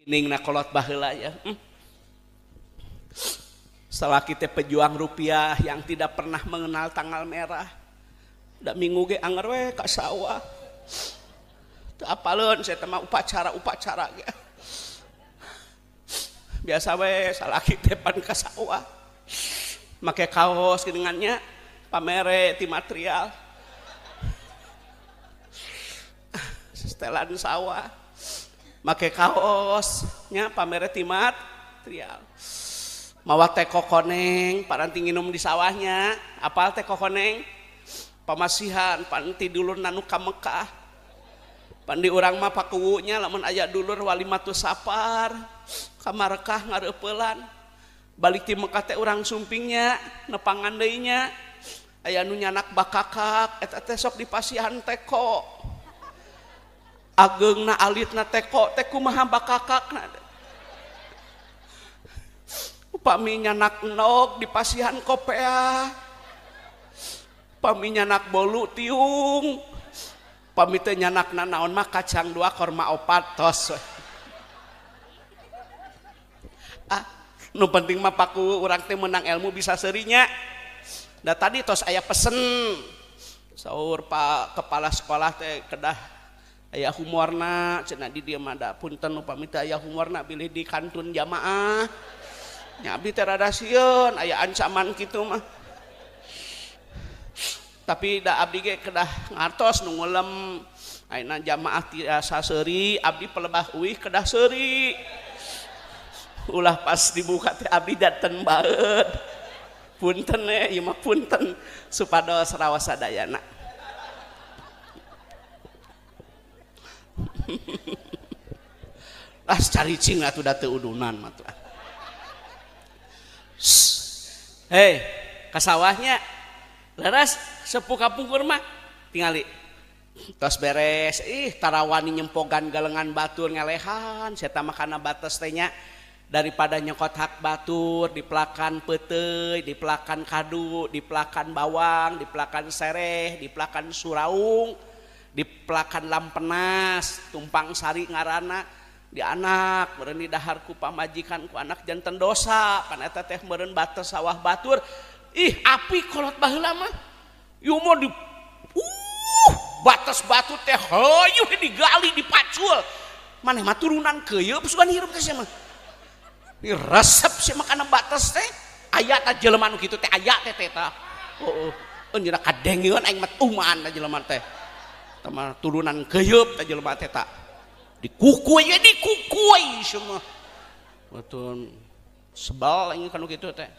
ningna kolot baheula ya. Salaki teh pejuang rupiah yang tidak pernah mengenal tanggal merah. Da minggu ge anger we ka sawah. Teu apaleun saya teh mah upacara ge. Biasa we salaki teh pan ka sawah. Make kaos geuningannya pamere ti material. Setelan sawah. Make kaosnya pamere ti material. Mawa teh kokoneng paranti nginum di sawahnya. Apal teh kokoneng? Pamasihan panti dulur nanu ka Mekah. Pandi urang mah pakuwunya lamun aya dulur walimatus safar ka Marekah ngareupelan. Balik ti Mekah teh urang sumpingnya nepangan deui nya. Aya nu nyanak bakakak eta teh sok dipasihan teko. Ageungna alitna teko teh kumaha bakakakna. Upami nyanak nog dipasihan kopea. Pami nyanak bolu tiung. Pami teu nyanakna naon mah kacang 2 korma 4 tos. Nu penting mah paku urang teh menang ilmu bisa seurinya. Da tadi tos aya pesen. Saur Pak Kepala Sekolah teh kedah aya humorna cenah di dieu mah da punten upami teh aya humorna bilih di kantun jamaah. Nya abdi teh rada sieun aya ancaman kitu mah. Tapi da abdi ge kedah ngartos nu ngulem ayeuna jamaah tiasa seuri abdi pelebah uih kedah seuri. Ulah pas dibuka teh abdi daten baeud. Punten ieu mah punten supados raos sadayana. Ah caricing atuh da teu udunan mah tuh. Hei, ka sawahnya leres sepuh kapungkur mah tingali tos beres tarawani nyempogan galengan batur ngelehan saya mah kana bates teh nya daripada nyekot hak batur dipelakan peuteuy dipelakan kadu dipelakan bawang dipelakan sereh dipelakan suraung dipelakan lampenas tumpang sari ngaranna di anak meureun di dahar ku pamajikan ku anak janten dosa pan eta teh meureun bates sawah batur api kolot baheula mah ieu mah di batas batu teh heueuh digali dipacul maneh mah turunan keueup sugan hirup teh sia mah ni resep sia mah kana batas teh aya ta jelema nu kitu teh aya teh eta heuh anjeunna kadengeun aing mah tuman ta jelema teh tah turunan keueup teh jelema teh ta dikukuy semua betul sebal aing kanu kitu teh